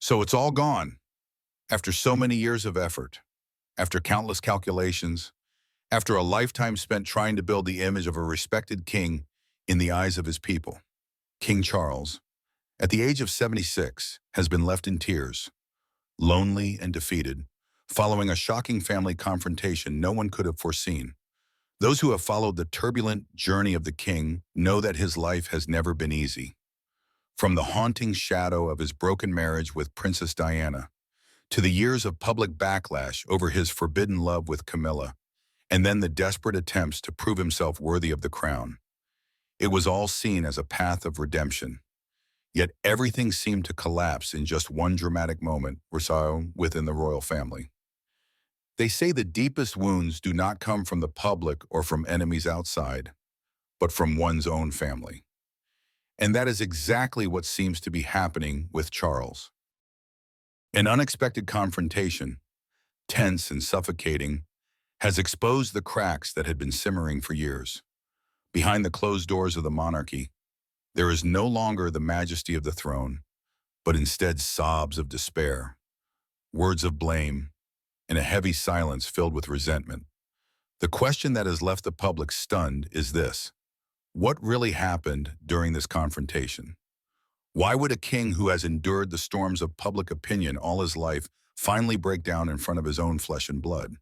So it's all gone. After so many years of effort, after countless calculations, after a lifetime spent trying to build the image of a respected king in the eyes of his people, King Charles, at the age of 76, has been left in tears, lonely and defeated, following a shocking family confrontation no one could have foreseen. Those who have followed the turbulent journey of the king know that his life has never been easy. From the haunting shadow of his broken marriage with Princess Diana, to the years of public backlash over his forbidden love with Camilla, and then the desperate attempts to prove himself worthy of the crown. It was all seen as a path of redemption. Yet everything seemed to collapse in just one dramatic moment or so within the royal family. They say the deepest wounds do not come from the public or from enemies outside, but from one's own family. And that is exactly what seems to be happening with Charles. An unexpected confrontation, tense and suffocating, has exposed the cracks that had been simmering for years. Behind the closed doors of the monarchy, there is no longer the majesty of the throne, but instead sobs of despair, words of blame, and a heavy silence filled with resentment. The question that has left the public stunned is this: what really happened during this confrontation? Why would a king who has endured the storms of public opinion all his life finally break down in front of his own flesh and blood?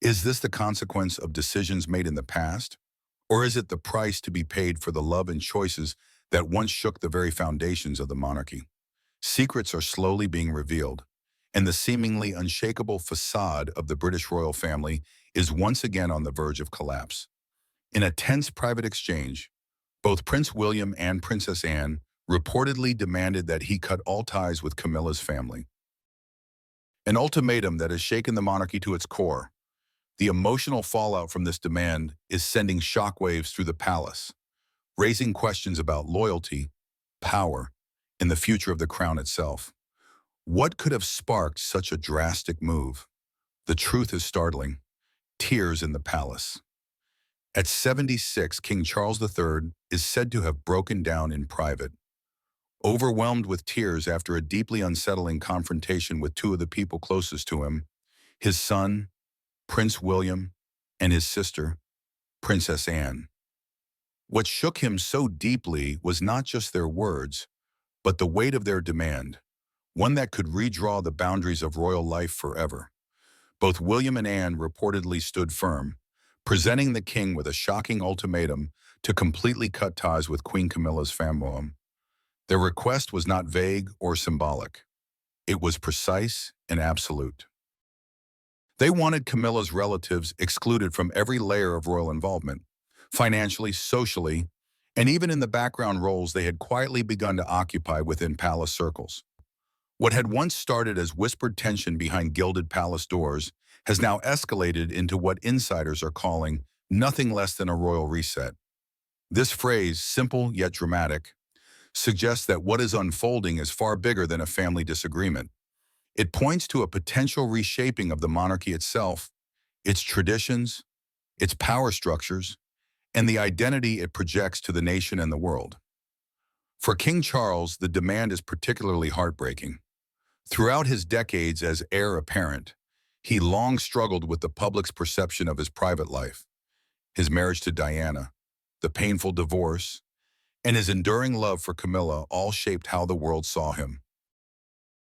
Is this the consequence of decisions made in the past? Or is it the price to be paid for the love and choices that once shook the very foundations of the monarchy? Secrets are slowly being revealed, and the seemingly unshakable facade of the British royal family is once again on the verge of collapse. In a tense private exchange, both Prince William and Princess Anne reportedly demanded that he cut all ties with Camilla's family. An ultimatum that has shaken the monarchy to its core. The emotional fallout from this demand is sending shockwaves through the palace, raising questions about loyalty, power, and the future of the crown itself. What could have sparked such a drastic move? The truth is startling. Tears in the palace. At 76, King Charles III is said to have broken down in private, overwhelmed with tears after a deeply unsettling confrontation with two of the people closest to him, his son, Prince William, and his sister, Princess Anne. What shook him so deeply was not just their words, but the weight of their demand, one that could redraw the boundaries of royal life forever. Both William and Anne reportedly stood firm, presenting the king with a shocking ultimatum to completely cut ties with Queen Camilla's family. Their request was not vague or symbolic. It was precise and absolute. They wanted Camilla's relatives excluded from every layer of royal involvement, financially, socially, and even in the background roles they had quietly begun to occupy within palace circles. What had once started as whispered tension behind gilded palace doors has now escalated into what insiders are calling nothing less than a royal reset. This phrase, simple yet dramatic, suggests that what is unfolding is far bigger than a family disagreement. It points to a potential reshaping of the monarchy itself, its traditions, its power structures, and the identity it projects to the nation and the world. For King Charles, the demand is particularly heartbreaking. Throughout his decades as heir apparent, he long struggled with the public's perception of his private life. His marriage to Diana, the painful divorce, and his enduring love for Camilla all shaped how the world saw him.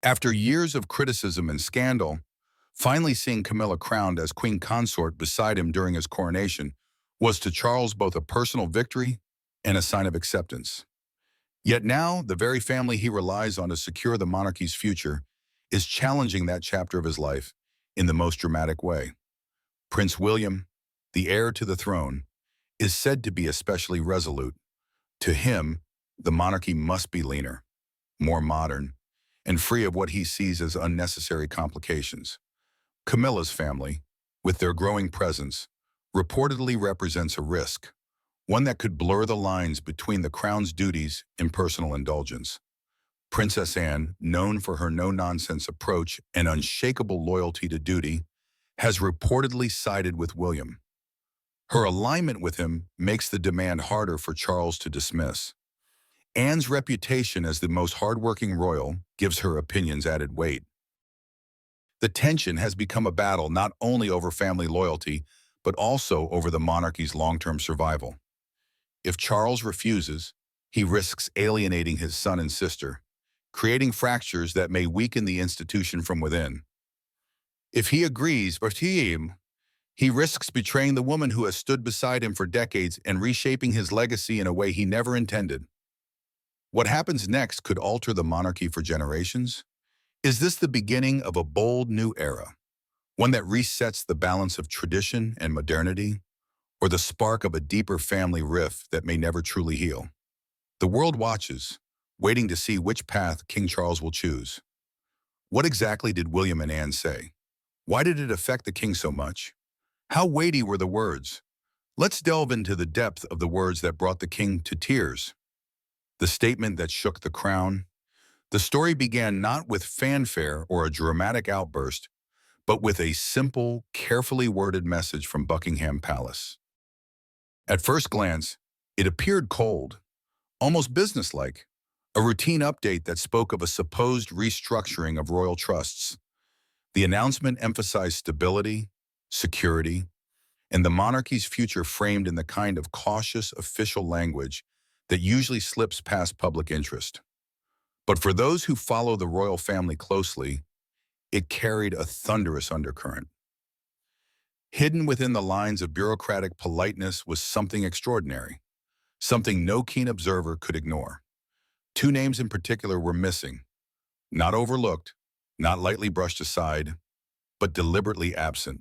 After years of criticism and scandal, finally seeing Camilla crowned as queen consort beside him during his coronation was to Charles both a personal victory and a sign of acceptance. Yet now, the very family he relies on to secure the monarchy's future is challenging that chapter of his life in the most dramatic way. Prince William, the heir to the throne, is said to be especially resolute. To him, the monarchy must be leaner, more modern, and free of what he sees as unnecessary complications. Camilla's family, with their growing presence, reportedly represents a risk, one that could blur the lines between the crown's duties and personal indulgence. Princess Anne, known for her no-nonsense approach and unshakable loyalty to duty, has reportedly sided with William. Her alignment with him makes the demand harder for Charles to dismiss. Anne's reputation as the most hardworking royal gives her opinions added weight. The tension has become a battle not only over family loyalty, but also over the monarchy's long-term survival. If Charles refuses, he risks alienating his son and sister, creating fractures that may weaken the institution from within. If he agrees, he risks betraying the woman who has stood beside him for decades and reshaping his legacy in a way he never intended. What happens next could alter the monarchy for generations. Is this the beginning of a bold new era, one that resets the balance of tradition and modernity, or the spark of a deeper family rift that may never truly heal? The world watches, waiting to see which path King Charles will choose. What exactly did William and Anne say? Why did it affect the king so much? How weighty were the words? Let's delve into the depth of the words that brought the king to tears. The statement that shook the crown. The story began not with fanfare or a dramatic outburst, but with a simple, carefully worded message from Buckingham Palace. At first glance, it appeared cold, almost businesslike, a routine update that spoke of a supposed restructuring of royal trusts. The announcement emphasized stability, security, and the monarchy's future framed in the kind of cautious official language that usually slips past public interest. But for those who follow the royal family closely, it carried a thunderous undercurrent. Hidden within the lines of bureaucratic politeness was something extraordinary, something no keen observer could ignore. Two names in particular were missing, not overlooked, not lightly brushed aside, but deliberately absent.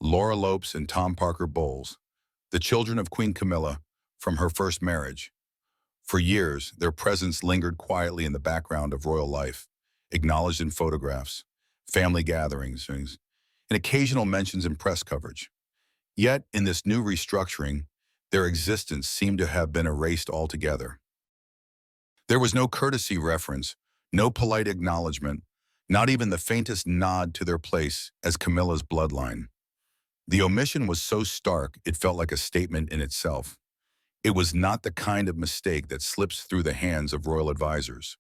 Laura Lopes and Tom Parker Bowles, the children of Queen Camilla from her first marriage. For years, their presence lingered quietly in the background of royal life, acknowledged in photographs, family gatherings, and occasional mentions in press coverage. Yet, in this new restructuring, their existence seemed to have been erased altogether. There was no courtesy reference, no polite acknowledgement, not even the faintest nod to their place as Camilla's bloodline. The omission was so stark it felt like a statement in itself. It was not the kind of mistake that slips through the hands of royal advisors.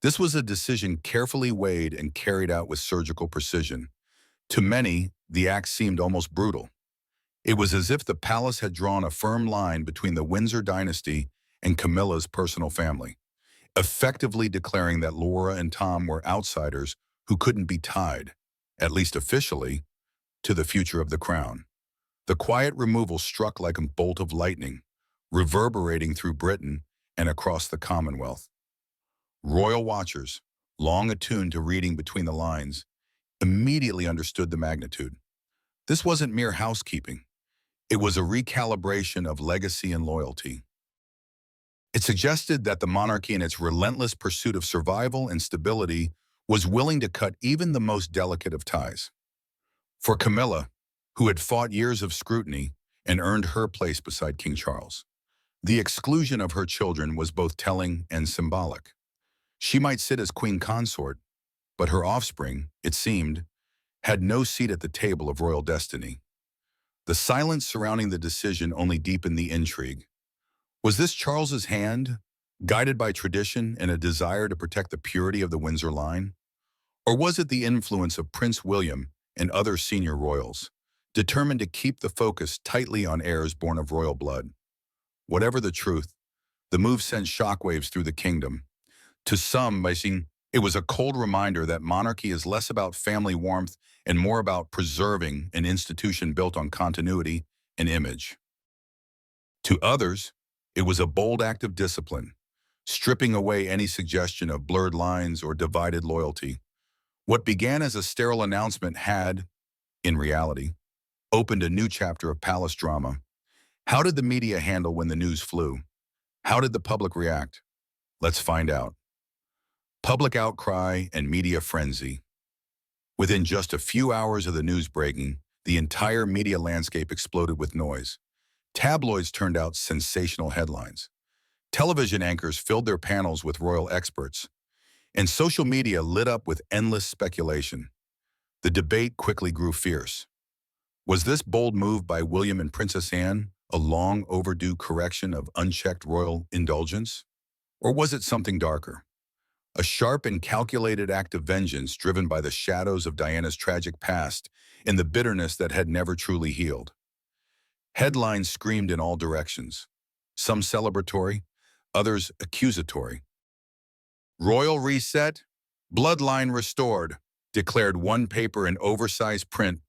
This was a decision carefully weighed and carried out with surgical precision. To many, the act seemed almost brutal. It was as if the palace had drawn a firm line between the Windsor dynasty and Camilla's personal family, effectively declaring that Laura and Tom were outsiders who couldn't be tied, at least officially, to the future of the crown. The quiet removal struck like a bolt of lightning, reverberating through Britain and across the Commonwealth. Royal watchers, long attuned to reading between the lines, immediately understood the magnitude. This wasn't mere housekeeping. It was a recalibration of legacy and loyalty. It suggested that the monarchy in its relentless pursuit of survival and stability was willing to cut even the most delicate of ties. For Camilla, who had fought years of scrutiny and earned her place beside King Charles, the exclusion of her children was both telling and symbolic. She might sit as queen consort, but her offspring, it seemed, had no seat at the table of royal destiny. The silence surrounding the decision only deepened the intrigue. Was this Charles's hand, guided by tradition and a desire to protect the purity of the Windsor line? Or was it the influence of Prince William and other senior royals, determined to keep the focus tightly on heirs born of royal blood? Whatever the truth, the move sent shockwaves through the kingdom. To some, it was a cold reminder that monarchy is less about family warmth and more about preserving an institution built on continuity and image. To others, it was a bold act of discipline, stripping away any suggestion of blurred lines or divided loyalty. What began as a sterile announcement had, in reality, opened a new chapter of palace drama. How did the media handle when the news flew? How did the public react? Let's find out. Public outcry and media frenzy. Within just a few hours of the news breaking, the entire media landscape exploded with noise. Tabloids turned out sensational headlines. Television anchors filled their panels with royal experts, and social media lit up with endless speculation. The debate quickly grew fierce. Was this bold move by William and Princess Anne a long overdue correction of unchecked royal indulgence? Or was it something darker? A sharp and calculated act of vengeance driven by the shadows of Diana's tragic past and the bitterness that had never truly healed. Headlines screamed in all directions, some celebratory, others accusatory. Royal reset, bloodline restored, declared one paper in oversized print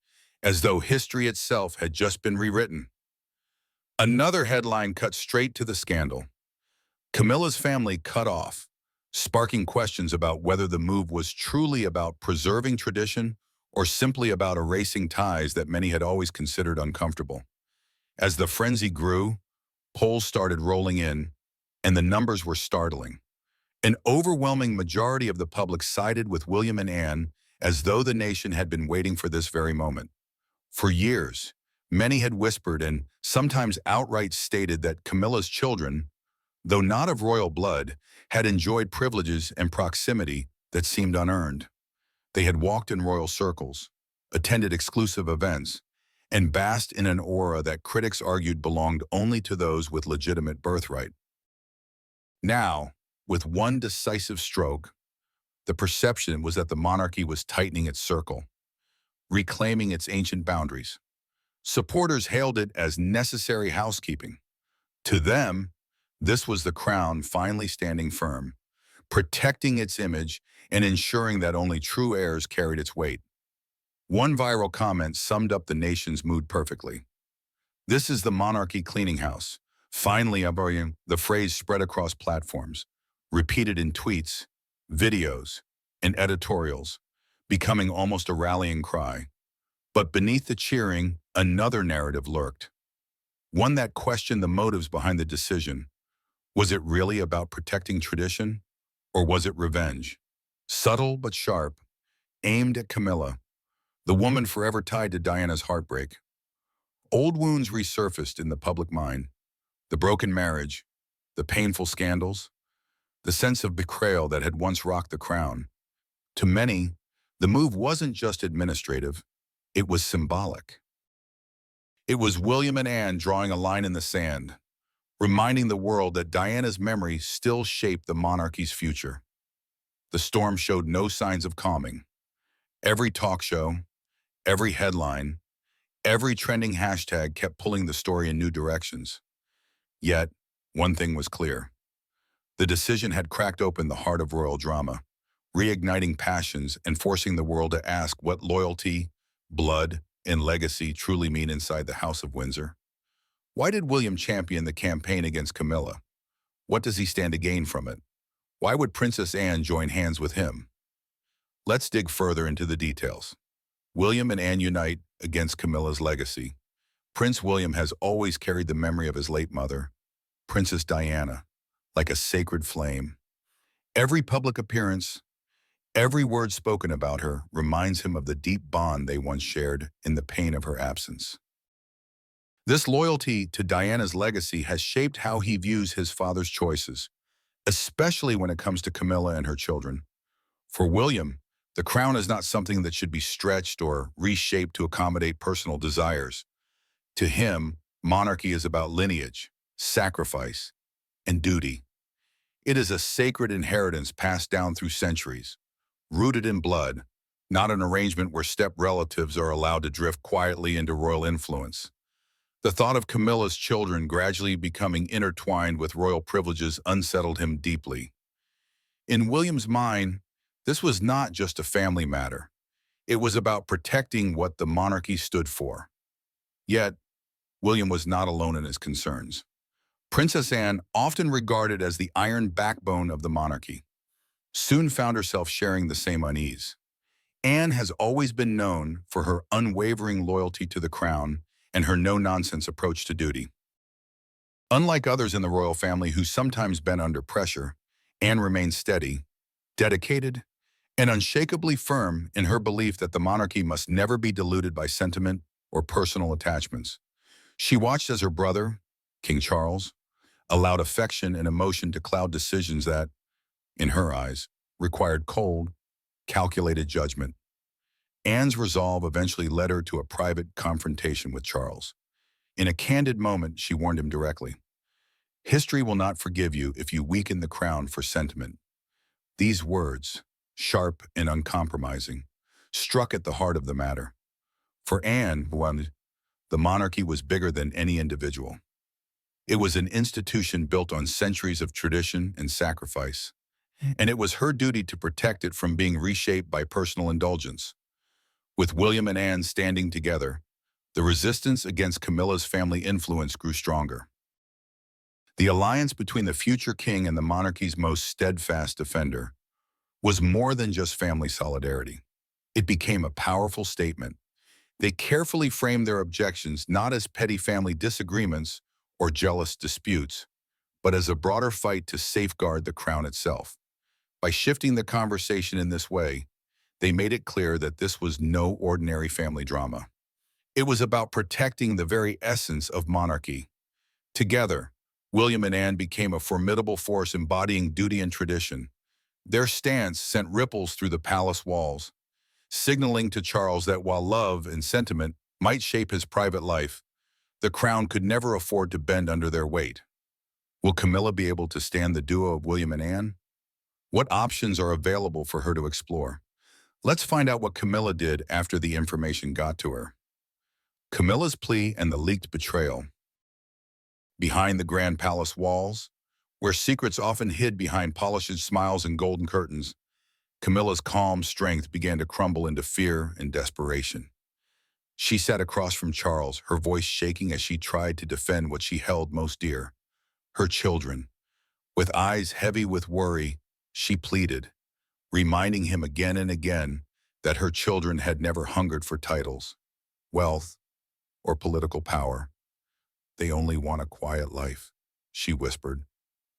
as though history itself had just been rewritten. Another headline cut straight to the scandal. Camilla's family cut off, sparking questions about whether the move was truly about preserving tradition or simply about erasing ties that many had always considered uncomfortable. As the frenzy grew, polls started rolling in, and the numbers were startling. An overwhelming majority of the public sided with William and Anne as though the nation had been waiting for this very moment. For years, many had whispered and sometimes outright stated that Camilla's children, though not of royal blood, had enjoyed privileges and proximity that seemed unearned. They had walked in royal circles, attended exclusive events, and basked in an aura that critics argued belonged only to those with legitimate birthright. Now, with one decisive stroke, the perception was that the monarchy was tightening its circle, reclaiming its ancient boundaries. Supporters hailed it as necessary housekeeping. To them, this was the crown finally standing firm, protecting its image and ensuring that only true heirs carried its weight. One viral comment summed up the nation's mood perfectly. "This is the monarchy cleaning house." Finally, the phrase spread across platforms, repeated in tweets, videos, and editorials, becoming almost a rallying cry. But beneath the cheering, another narrative lurked, one that questioned the motives behind the decision. Was it really about protecting tradition, or was it revenge? Subtle but sharp, aimed at Camilla, the woman forever tied to Diana's heartbreak. Old wounds resurfaced in the public mind, the broken marriage, the painful scandals, the sense of betrayal that had once rocked the crown. To many, the move wasn't just administrative, it was symbolic. It was William and Anne drawing a line in the sand, reminding the world that Diana's memory still shaped the monarchy's future. The storm showed no signs of calming. Every talk show, every headline, every trending hashtag kept pulling the story in new directions. Yet, one thing was clear. The decision had cracked open the heart of royal drama, reigniting passions and forcing the world to ask what loyalty, blood, and legacy truly mean inside the House of Windsor. Why did William champion the campaign against Camilla? What does he stand to gain from it? Why would Princess Anne join hands with him? Let's dig further into the details. William and Anne unite against Camilla's legacy. Prince William has always carried the memory of his late mother, Princess Diana, like a sacred flame. Every public appearance, every word spoken about her reminds him of the deep bond they once shared in the pain of her absence. This loyalty to Diana's legacy has shaped how he views his father's choices, especially when it comes to Camilla and her children. For William, the crown is not something that should be stretched or reshaped to accommodate personal desires. To him, monarchy is about lineage, sacrifice, and duty. It is a sacred inheritance passed down through centuries, rooted in blood, not an arrangement where step relatives are allowed to drift quietly into royal influence. The thought of Camilla's children gradually becoming intertwined with royal privileges unsettled him deeply. In William's mind, this was not just a family matter. It was about protecting what the monarchy stood for. Yet, William was not alone in his concerns. Princess Anne, often regarded as the iron backbone of the monarchy, soon found herself sharing the same unease. Anne has always been known for her unwavering loyalty to the crown and her no-nonsense approach to duty. Unlike others in the royal family who sometimes bent under pressure, Anne remained steady, dedicated, and unshakably firm in her belief that the monarchy must never be diluted by sentiment or personal attachments. She watched as her brother, King Charles, allowed affection and emotion to cloud decisions that, in her eyes, required cold, calculated judgment. Anne's resolve eventually led her to a private confrontation with Charles. In a candid moment, she warned him directly. History will not forgive you if you weaken the crown for sentiment. These words, sharp and uncompromising, struck at the heart of the matter. For Anne, the monarchy was bigger than any individual. It was an institution built on centuries of tradition and sacrifice, and it was her duty to protect it from being reshaped by personal indulgence. With William and Anne standing together, the resistance against Camilla's family influence grew stronger. The alliance between the future king and the monarchy's most steadfast defender was more than just family solidarity. It became a powerful statement. They carefully framed their objections not as petty family disagreements or jealous disputes, but as a broader fight to safeguard the crown itself. By shifting the conversation in this way, they made it clear that this was no ordinary family drama. It was about protecting the very essence of monarchy. Together, William and Anne became a formidable force embodying duty and tradition. Their stance sent ripples through the palace walls, signaling to Charles that while love and sentiment might shape his private life, the crown could never afford to bend under their weight. Will Camilla be able to stand the duo of William and Anne? What options are available for her to explore? Let's find out what Camilla did after the information got to her. Camilla's plea and the leaked betrayal. Behind the grand palace walls, where secrets often hid behind polished smiles and golden curtains, Camilla's calm strength began to crumble into fear and desperation. She sat across from Charles, her voice shaking as she tried to defend what she held most dear, her children. With eyes heavy with worry, she pleaded, reminding him again and again that her children had never hungered for titles, wealth, or political power. They only want a quiet life, she whispered,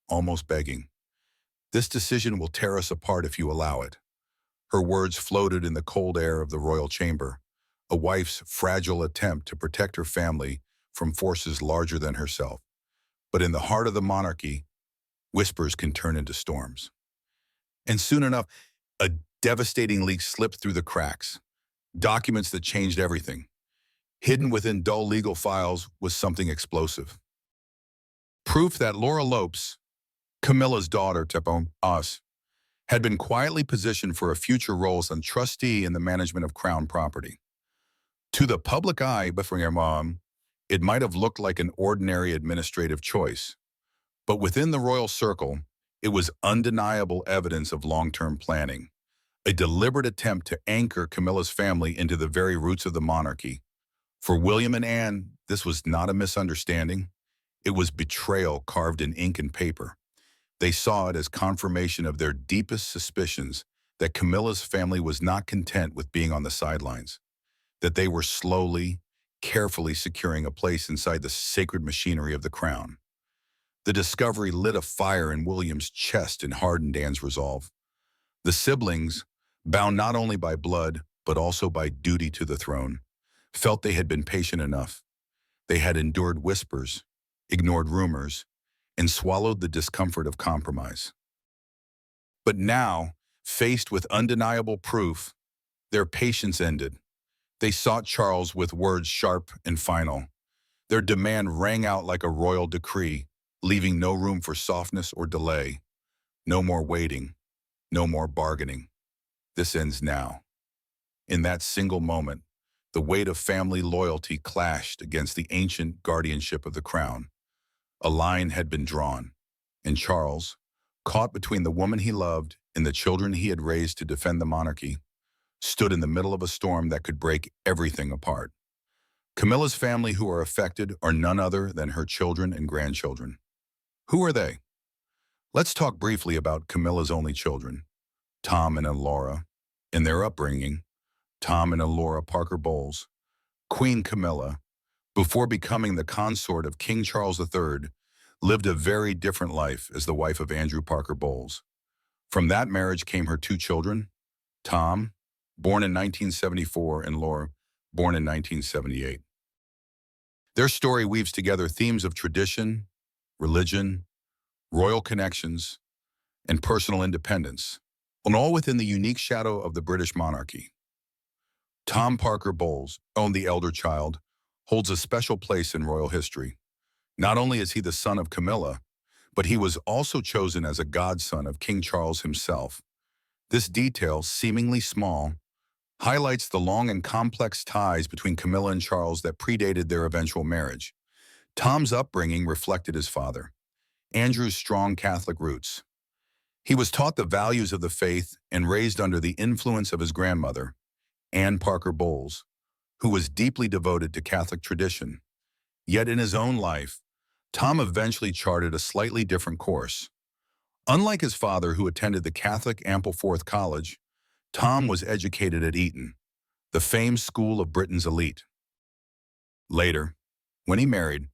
almost begging. This decision will tear us apart if you allow it. Her words floated in the cold air of the royal chamber, a wife's fragile attempt to protect her family from forces larger than herself. But in the heart of the monarchy, whispers can turn into storms. And soon enough, a devastating leak slipped through the cracks, documents that changed everything. Hidden within dull legal files was something explosive. Proof that Laura Lopes, Camilla's daughter, had been quietly positioned for a future role as a trustee in the management of crown property. To the public eye, before your mom, it might have looked like an ordinary administrative choice. But within the royal circle, it was undeniable evidence of long-term planning, a deliberate attempt to anchor Camilla's family into the very roots of the monarchy. For William and Anne, this was not a misunderstanding. It was betrayal carved in ink and paper. They saw it as confirmation of their deepest suspicions that Camilla's family was not content with being on the sidelines, that they were slowly, carefully securing a place inside the sacred machinery of the crown. The discovery lit a fire in William's chest and hardened Anne's resolve. The siblings, bound not only by blood, but also by duty to the throne, felt they had been patient enough. They had endured whispers, ignored rumors, and swallowed the discomfort of compromise. But now, faced with undeniable proof, their patience ended. They sought Charles with words sharp and final. Their demand rang out like a royal decree, leaving no room for softness or delay. No more waiting, no more bargaining. This ends now. In that single moment, the weight of family loyalty clashed against the ancient guardianship of the crown. A line had been drawn, and Charles, caught between the woman he loved and the children he had raised to defend the monarchy, stood in the middle of a storm that could break everything apart. Camilla's family who are affected are none other than her children and grandchildren. Who are they? Let's talk briefly about Camilla's only children, Tom and Elora, and their upbringing. Tom and Elora Parker Bowles. Queen Camilla, before becoming the consort of King Charles III, lived a very different life as the wife of Andrew Parker Bowles. From that marriage came her two children, Tom, born in 1974, and Laura, born in 1978. Their story weaves together themes of tradition, religion, royal connections, and personal independence, and all within the unique shadow of the British monarchy. Tom Parker Bowles, the elder child, holds a special place in royal history. Not only is he the son of Camilla, but he was also chosen as a godson of King Charles himself. This detail, seemingly small, highlights the long and complex ties between Camilla and Charles that predated their eventual marriage. Tom's upbringing reflected his father, Andrew's strong Catholic roots. He was taught the values of the faith and raised under the influence of his grandmother, Anne Parker Bowles, who was deeply devoted to Catholic tradition. Yet in his own life, Tom eventually charted a slightly different course. Unlike his father, who attended the Catholic Ampleforth College, Tom was educated at Eton, the famed school of Britain's elite. Later, when he married,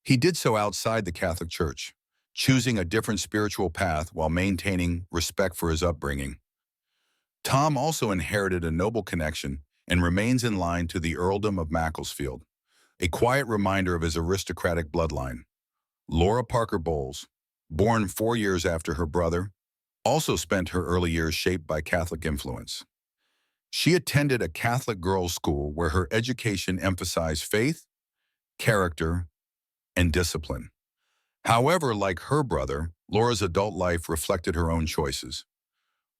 he did so outside the Catholic Church, choosing a different spiritual path while maintaining respect for his upbringing. Tom also inherited a noble connection and remains in line to the earldom of Macclesfield, a quiet reminder of his aristocratic bloodline. Laura Parker Bowles, born 4 years after her brother, also spent her early years shaped by Catholic influence. She attended a Catholic girls' school where her education emphasized faith, character, and discipline. However, like her brother, Laura's adult life reflected her own choices.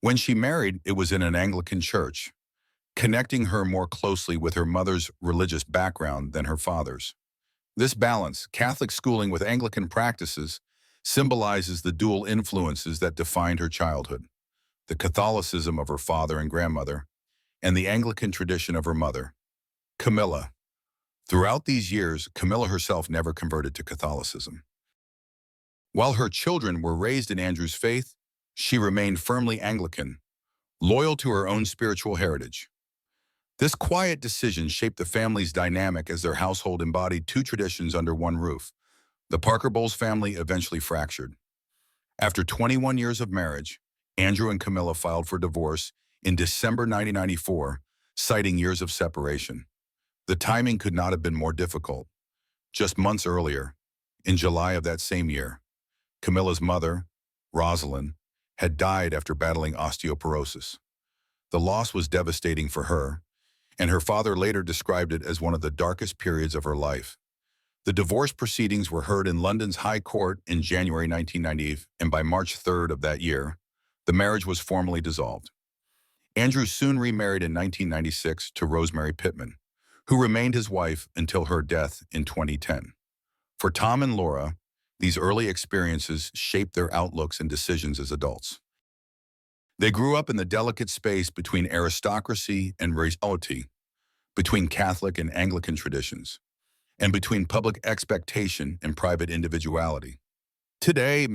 When she married, it was in an Anglican church, connecting her more closely with her mother's religious background than her father's. This balance, Catholic schooling with Anglican practices, symbolizes the dual influences that defined her childhood: the Catholicism of her father and grandmother, and the Anglican tradition of her mother, Camilla. Throughout these years, Camilla herself never converted to Catholicism. While her children were raised in Andrew's faith, she remained firmly Anglican, loyal to her own spiritual heritage. This quiet decision shaped the family's dynamic as their household embodied two traditions under one roof. The Parker Bowles family eventually fractured. After 21 years of marriage, Andrew and Camilla filed for divorce in December 1994, citing years of separation. The timing could not have been more difficult. Just months earlier, in July of that same year, Camilla's mother, Rosalind, had died after battling osteoporosis. The loss was devastating for her, and her father later described it as one of the darkest periods of her life. The divorce proceedings were heard in London's High Court in January 1998, and by March 3rd of that year, the marriage was formally dissolved. Andrew soon remarried in 1996 to Rosemary Pittman, who remained his wife until her death in 2010. For Tom and Laura, these early experiences shaped their outlooks and decisions as adults. They grew up in the delicate space between aristocracy and royalty, between Catholic and Anglican traditions, and between public expectation and private individuality. Today,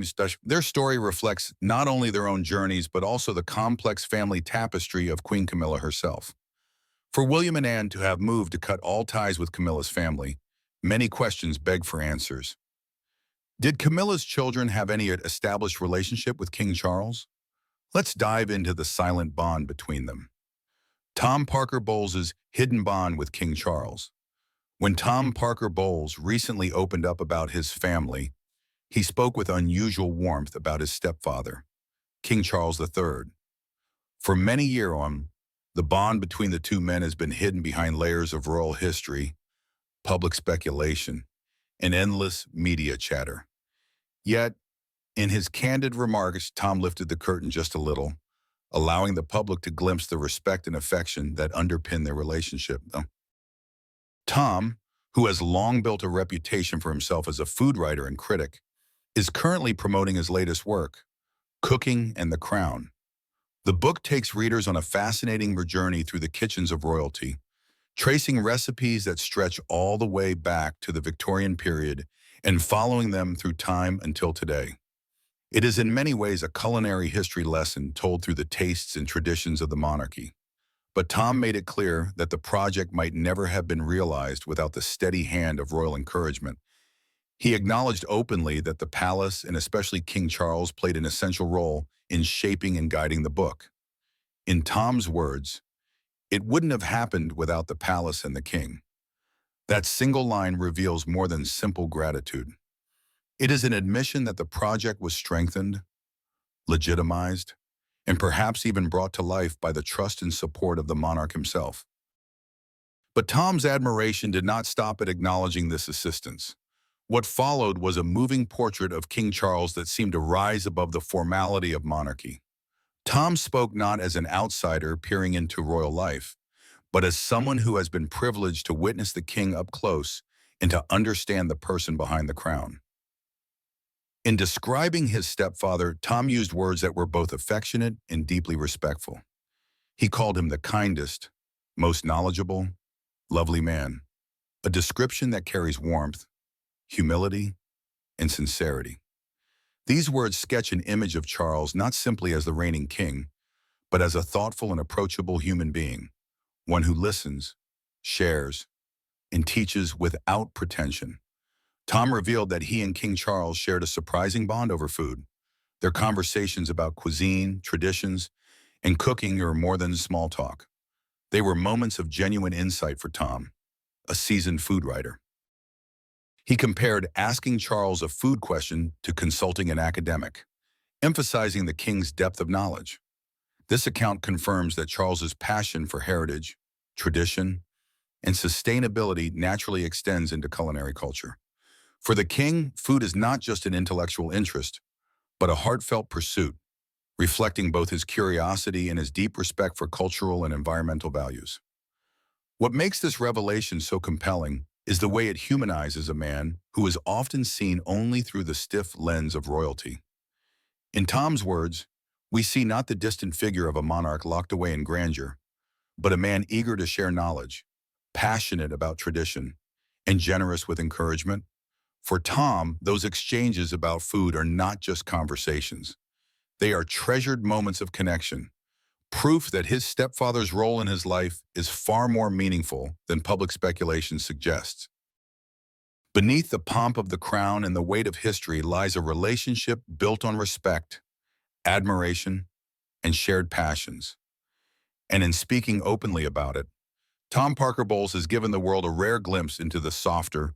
their story reflects not only their own journeys, but also the complex family tapestry of Queen Camilla herself. For William and Anne to have moved to cut all ties with Camilla's family, many questions beg for answers. Did Camilla's children have any established relationship with King Charles? Let's dive into the silent bond between them. Tom Parker Bowles' hidden bond with King Charles. When Tom Parker Bowles recently opened up about his family, he spoke with unusual warmth about his stepfather, King Charles III. For many years on, the bond between the two men has been hidden behind layers of royal history, public speculation, and endless media chatter. Yet, in his candid remarks, Tom lifted the curtain just a little, allowing the public to glimpse the respect and affection that underpin their relationship. Tom, who has long built a reputation for himself as a food writer and critic, is currently promoting his latest work, Cooking and the Crown. The book takes readers on a fascinating journey through the kitchens of royalty, tracing recipes that stretch all the way back to the Victorian period and following them through time until today. It is in many ways a culinary history lesson told through the tastes and traditions of the monarchy. But Tom made it clear that the project might never have been realized without the steady hand of royal encouragement. He acknowledged openly that the palace, and especially King Charles, played an essential role in shaping and guiding the book. In Tom's words, "It wouldn't have happened without the palace and the king." That single line reveals more than simple gratitude. It is an admission that the project was strengthened, legitimized, and perhaps even brought to life by the trust and support of the monarch himself. But Tom's admiration did not stop at acknowledging this assistance. What followed was a moving portrait of King Charles that seemed to rise above the formality of monarchy. Tom spoke not as an outsider peering into royal life, but as someone who has been privileged to witness the king up close and to understand the person behind the crown. In describing his stepfather, Tom used words that were both affectionate and deeply respectful. He called him the kindest, most knowledgeable, lovely man, a description that carries warmth, humility, and sincerity. These words sketch an image of Charles not simply as the reigning king, but as a thoughtful and approachable human being, one who listens, shares, and teaches without pretension. Tom revealed that he and King Charles shared a surprising bond over food. Their conversations about cuisine, traditions, and cooking were more than small talk. They were moments of genuine insight for Tom, a seasoned food writer. He compared asking Charles a food question to consulting an academic, emphasizing the king's depth of knowledge. This account confirms that Charles's passion for heritage, tradition, and sustainability naturally extends into culinary culture. For the king, food is not just an intellectual interest, but a heartfelt pursuit, reflecting both his curiosity and his deep respect for cultural and environmental values. What makes this revelation so compelling is the way it humanizes a man who is often seen only through the stiff lens of royalty. In Tom's words, we see not the distant figure of a monarch locked away in grandeur, but a man eager to share knowledge, passionate about tradition, and generous with encouragement. For Tom, those exchanges about food are not just conversations. They are treasured moments of connection, proof that his stepfather's role in his life is far more meaningful than public speculation suggests. Beneath the pomp of the crown and the weight of history lies a relationship built on respect, admiration, and shared passions. And in speaking openly about it, Tom Parker Bowles has given the world a rare glimpse into the softer,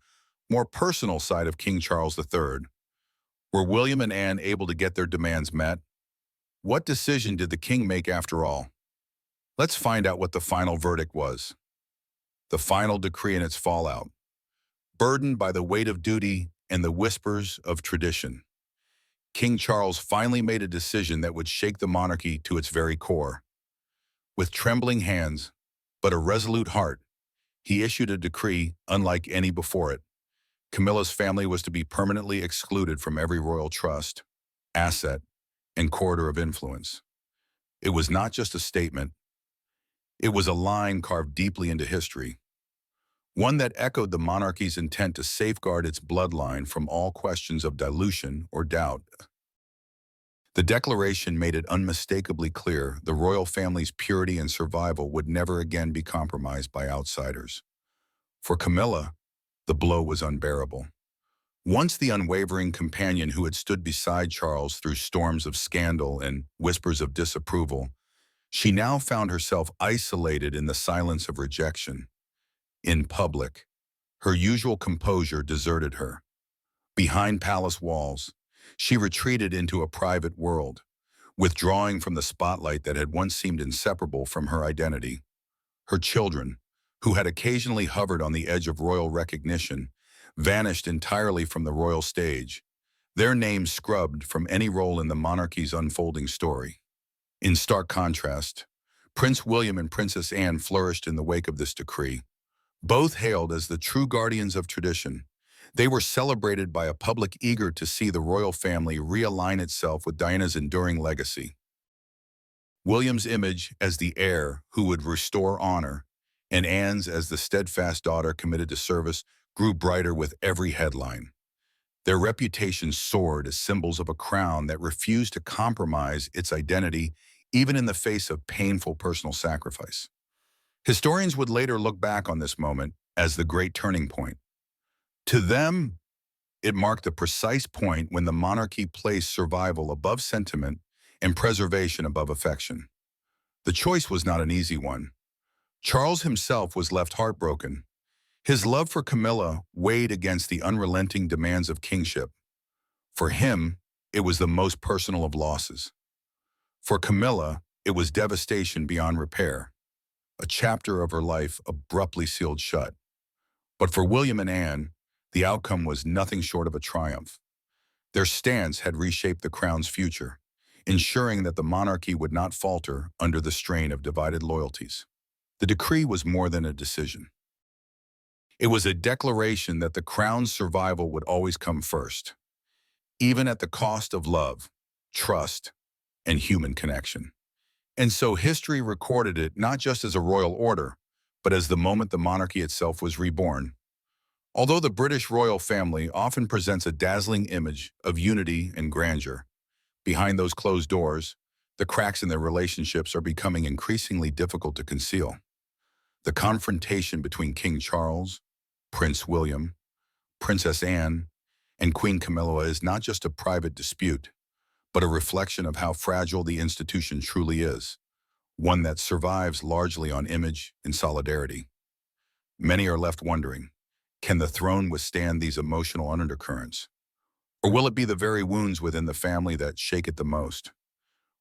more personal side of King Charles III. Were William and Anne able to get their demands met? What decision did the king make after all? Let's find out what the final verdict was. The final decree and its fallout. Burdened by the weight of duty and the whispers of tradition, King Charles finally made a decision that would shake the monarchy to its very core. With trembling hands, but a resolute heart, he issued a decree unlike any before it. Camilla's family was to be permanently excluded from every royal trust, asset, and corridor of influence. It was not just a statement, it was a line carved deeply into history, one that echoed the monarchy's intent to safeguard its bloodline from all questions of dilution or doubt. The declaration made it unmistakably clear the royal family's purity and survival would never again be compromised by outsiders. For Camilla, the blow was unbearable. Once the unwavering companion who had stood beside Charles through storms of scandal and whispers of disapproval, she now found herself isolated in the silence of rejection. In public, her usual composure deserted her. Behind palace walls, she retreated into a private world, withdrawing from the spotlight that had once seemed inseparable from her identity. Her children, who had occasionally hovered on the edge of royal recognition, vanished entirely from the royal stage, their names scrubbed from any role in the monarchy's unfolding story. In stark contrast, Prince William and Princess Anne flourished in the wake of this decree. Both hailed as the true guardians of tradition. They were celebrated by a public eager to see the royal family realign itself with Diana's enduring legacy. William's image as the heir who would restore honor, and Anne's as the steadfast daughter committed to service, grew brighter with every headline. Their reputations soared as symbols of a crown that refused to compromise its identity even in the face of painful personal sacrifice. Historians would later look back on this moment as the great turning point. To them, it marked the precise point when the monarchy placed survival above sentiment and preservation above affection. The choice was not an easy one. Charles himself was left heartbroken. His love for Camilla weighed against the unrelenting demands of kingship. For him, it was the most personal of losses. For Camilla, it was devastation beyond repair, a chapter of her life abruptly sealed shut. But for William and Anne, The outcome was nothing short of a triumph. Their stance had reshaped the crown's future, ensuring that the monarchy would not falter under the strain of divided loyalties. The decree was more than a decision. It was a declaration that the crown's survival would always come first, even at the cost of love, trust, and human connection. And so history recorded it not just as a royal order, but as the moment the monarchy itself was reborn. Although the British royal family often presents a dazzling image of unity and grandeur, behind those closed doors, the cracks in their relationships are becoming increasingly difficult to conceal. The confrontation between King Charles, Prince William, Princess Anne, and Queen Camilla is not just a private dispute, but a reflection of how fragile the institution truly is, one that survives largely on image and solidarity. Many are left wondering, can the throne withstand these emotional undercurrents? Or will it be the very wounds within the family that shake it the most?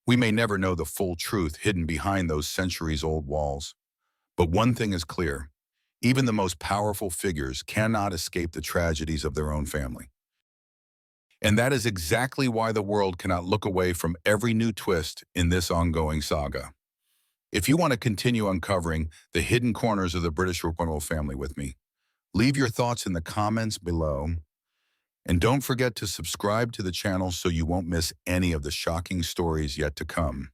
We may never know the full truth hidden behind those centuries-old walls. But one thing is clear, even the most powerful figures cannot escape the tragedies of their own family. And that is exactly why the world cannot look away from every new twist in this ongoing saga. If you want to continue uncovering the hidden corners of the British royal family with me, leave your thoughts in the comments below. And don't forget to subscribe to the channel so you won't miss any of the shocking stories yet to come.